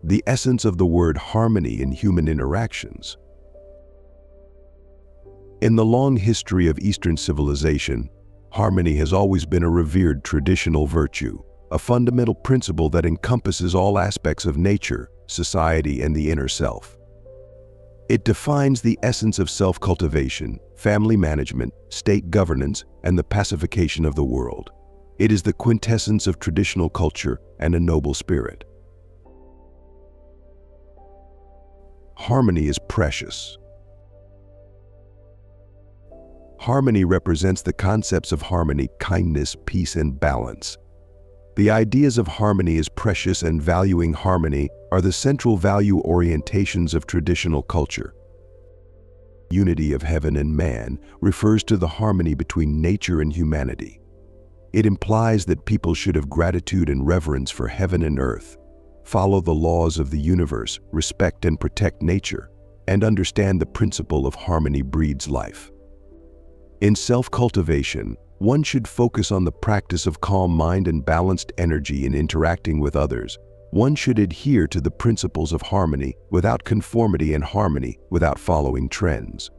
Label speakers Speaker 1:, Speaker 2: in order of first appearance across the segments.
Speaker 1: the essence of the word harmony in human interactions. In the long history of Eastern civilization, harmony has always been a revered traditional virtue, a fundamental principle that encompasses all aspects of nature, society, and the inner self. It defines the essence of self-cultivation, family management, state governance, and the pacification of the world. It is the quintessence of traditional culture and a noble spirit. Harmony is precious. Harmony represents the concepts of harmony, kindness, peace, and balance. The ideas of harmony as precious and valuing harmony are the central value orientations of traditional culture. Unity of heaven and man refers to the harmony between nature and humanity. It implies that people should have gratitude and reverence for heaven and earth, follow the laws of the universe, respect and protect nature, and understand the principle of harmony breeds life. In self-cultivation, one should focus on the practice of calm mind and balanced energy in interacting with others. One should adhere to the principles of harmony without conformity and harmony without following trends.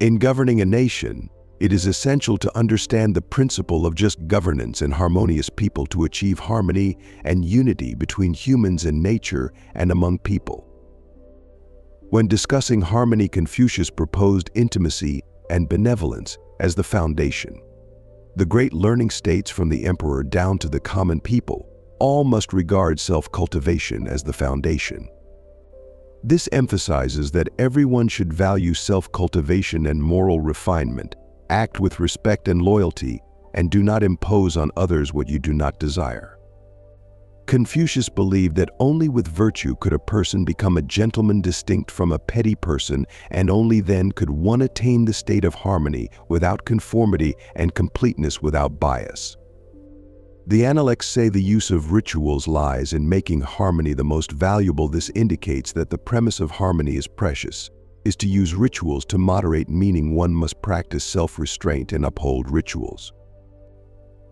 Speaker 1: In governing a nation, it is essential to understand the principle of just governance and harmonious people to achieve harmony and unity between humans and nature and among people. When discussing harmony, Confucius proposed intimacy and benevolence as the foundation. The great learning states from the emperor down to the common people all must regard self-cultivation as the foundation. This emphasizes that everyone should value self-cultivation and moral refinement, act with respect and loyalty, and do not impose on others what you do not desire. Confucius believed that only with virtue could a person become a gentleman distinct from a petty person, and only then could one attain the state of harmony without conformity and completeness without bias. The Analects say the use of rituals lies in making harmony the most valuable. This indicates that the premise of harmony is precious, is to use rituals to moderate, meaning one must practice self-restraint and uphold rituals.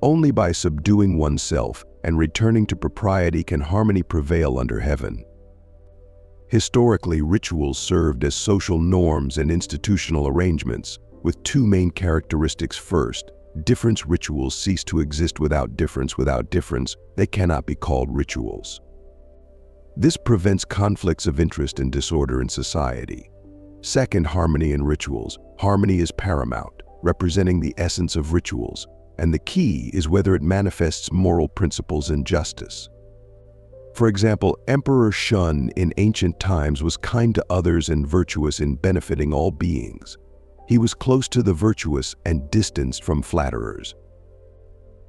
Speaker 1: Only by subduing oneself and returning to propriety can harmony prevail under heaven. Historically, rituals served as social norms and institutional arrangements, with two main characteristics. First, difference. Rituals cease to exist without difference. Without difference, they cannot be called rituals. This prevents conflicts of interest and disorder in society. Second, harmony in rituals. Harmony is paramount, representing the essence of rituals, and the key is whether it manifests moral principles and justice. For example, Emperor Shun in ancient times was kind to others and virtuous in benefiting all beings. He was close to the virtuous and distanced from flatterers.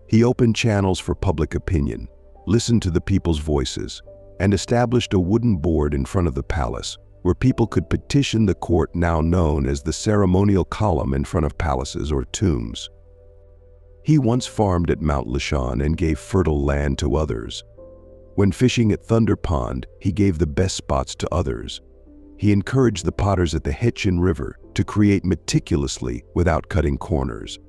Speaker 1: He opened channels for public opinion, listened to the people's voices, and established a wooden board in front of the palace where people could petition the court, now known as the ceremonial column in front of palaces or tombs. He once farmed at Mount Lashan and gave fertile land to others. When fishing at Thunder Pond, he gave the best spots to others. He encouraged the potters at the Hetchin River to create meticulously without cutting corners.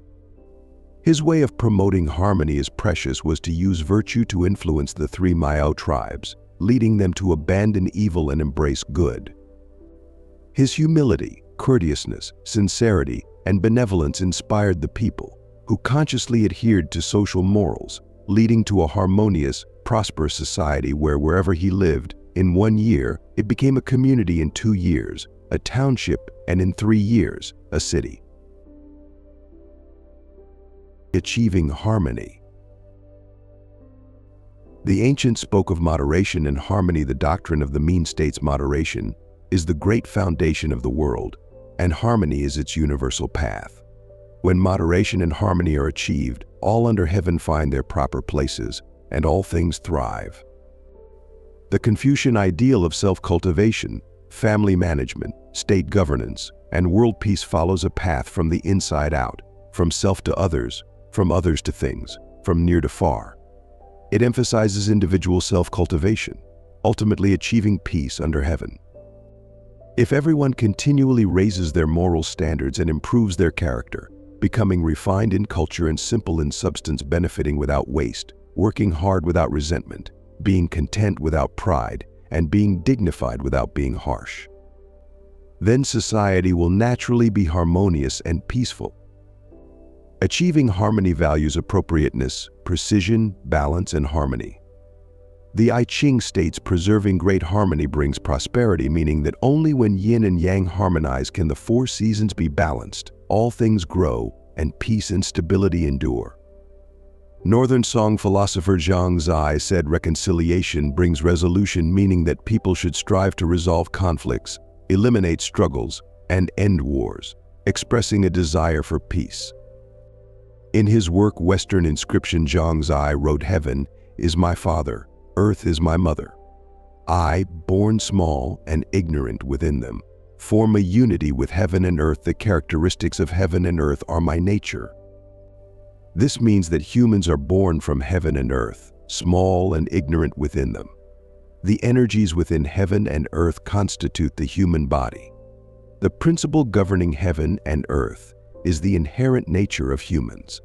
Speaker 1: His way of promoting harmony as precious was to use virtue to influence the three Miao tribes, leading them to abandon evil and embrace good. His humility, courteousness, sincerity, and benevolence inspired the people, who consciously adhered to social morals, leading to a harmonious, prosperous society where wherever he lived, in 1 year, it became a community, in 2 years, a township, and in 3 years, a city. Achieving harmony. The ancients spoke of moderation and harmony. The doctrine of the mean states moderation is the great foundation of the world, and harmony is its universal path. When moderation and harmony are achieved, all under heaven find their proper places, and all things thrive. The Confucian ideal of self-cultivation, family management, state governance, and world peace follows a path from the inside out, from self to others, from others to things, from near to far. It emphasizes individual self-cultivation, ultimately achieving peace under heaven. If everyone continually raises their moral standards and improves their character, becoming refined in culture and simple in substance, benefiting without waste, working hard without resentment, being content without pride, and being dignified without being harsh. Then society will naturally be harmonious and peaceful. Achieving harmony values appropriateness, precision, balance, and harmony. The I Ching states preserving great harmony brings prosperity, meaning that only when yin and yang harmonize can the four seasons be balanced, all things grow, and peace and stability endure. Northern Song philosopher Zhang Zai said reconciliation brings resolution, meaning that people should strive to resolve conflicts, eliminate struggles, and end wars, expressing a desire for peace. In his work Western Inscription, Zhang Zai wrote, "Heaven is my father, earth is my mother. I, born small and ignorant within them, form a unity with heaven and earth. The characteristics of heaven and earth are my nature." This means that humans are born from heaven and earth, small and ignorant within them. The energies within heaven and earth constitute the human body. The principle governing heaven and earth is the inherent nature of humans.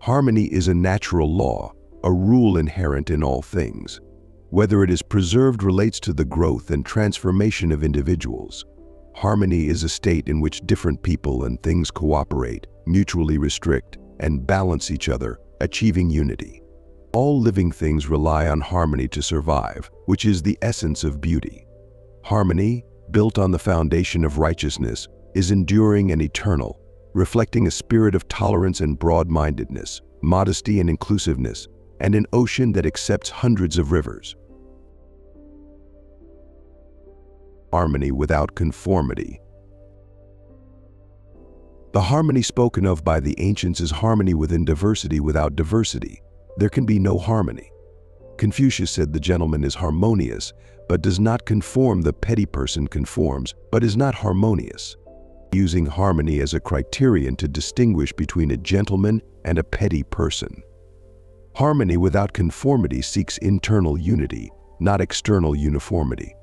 Speaker 1: Harmony is a natural law, a rule inherent in all things. Whether it is preserved relates to the growth and transformation of individuals. Harmony is a state in which different people and things cooperate, mutually restrict, and balance each other, achieving unity. All living things rely on harmony to survive, which is the essence of beauty. Harmony, built on the foundation of righteousness, is enduring and eternal, reflecting a spirit of tolerance and broad-mindedness, modesty and inclusiveness, and an ocean that accepts hundreds of rivers. Harmony without conformity. The harmony spoken of by the ancients is harmony within diversity. Without diversity, there can be no harmony. Confucius said the gentleman is harmonious, but does not conform. The petty person conforms, but is not harmonious. Using harmony as a criterion to distinguish between a gentleman and a petty person. Harmony without conformity seeks internal unity, not external uniformity.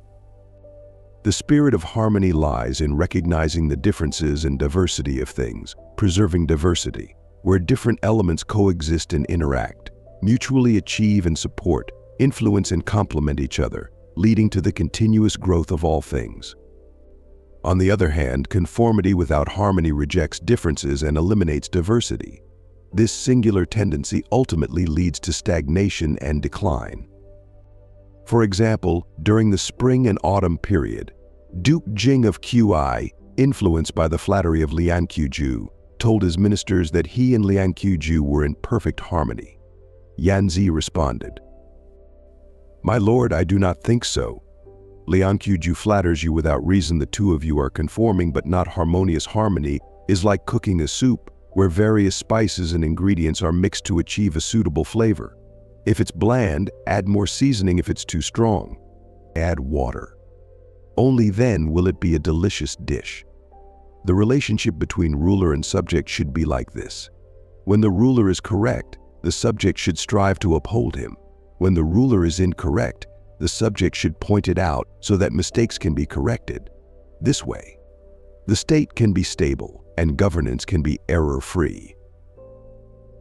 Speaker 1: The spirit of harmony lies in recognizing the differences and diversity of things, preserving diversity, where different elements coexist and interact, mutually achieve and support, influence and complement each other, leading to the continuous growth of all things. On the other hand, conformity without harmony rejects differences and eliminates diversity. This singular tendency ultimately leads to stagnation and decline. For example, during the spring and autumn period, Duke Jing of Qi, influenced by the flattery of Liang Qiu, told his ministers that he and Liang Qiu were in perfect harmony. Yanzi responded, "My lord, I do not think so. Liang Qiu flatters you without reason. The two of you are conforming but not harmonious. Harmony is like cooking a soup, where various spices and ingredients are mixed to achieve a suitable flavor. If it's bland, add more seasoning. If it's too strong, add water. Only then will it be a delicious dish." The relationship between ruler and subject should be like this. When the ruler is correct, the subject should strive to uphold him. When the ruler is incorrect, the subject should point it out so that mistakes can be corrected. This way, the state can be stable and governance can be error-free.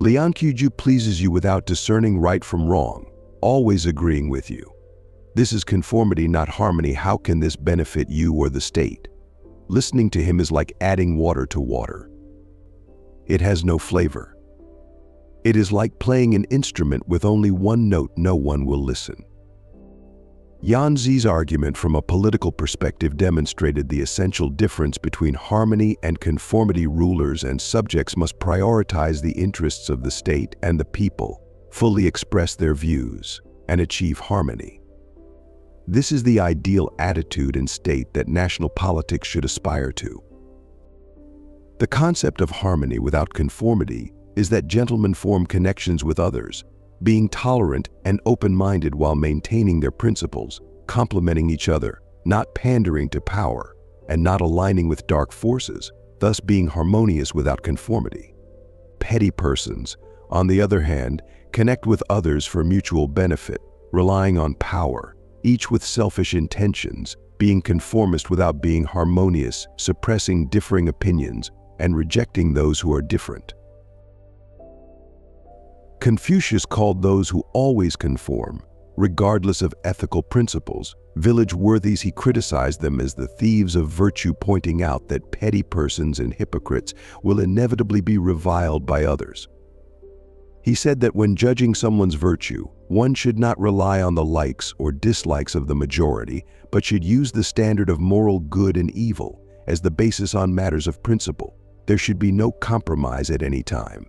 Speaker 1: Liang Qiu pleases you without discerning right from wrong, always agreeing with you. This is conformity, not harmony. How can this benefit you or the state? Listening to him is like adding water to water. It has no flavor. It is like playing an instrument with only one note. No one will listen. Yanzi's argument from a political perspective demonstrated the essential difference between harmony and conformity. Rulers and subjects must prioritize the interests of the state and the people, fully express their views, and achieve harmony. This is the ideal attitude and state that national politics should aspire to. The concept of harmony without conformity is that gentlemen form connections with others, being tolerant and open-minded while maintaining their principles, complementing each other, not pandering to power, and not aligning with dark forces, thus being harmonious without conformity. Petty persons, on the other hand, connect with others for mutual benefit, relying on power, each with selfish intentions, being conformist without being harmonious, suppressing differing opinions, and rejecting those who are different. Confucius called those who always conform regardless of ethical principles. Village worthies, he criticized them as the thieves of virtue, pointing out that petty persons and hypocrites will inevitably be reviled by others. He said that when judging someone's virtue, one should not rely on the likes or dislikes of the majority, but should use the standard of moral good and evil as the basis on matters of principle. There should be no compromise at any time.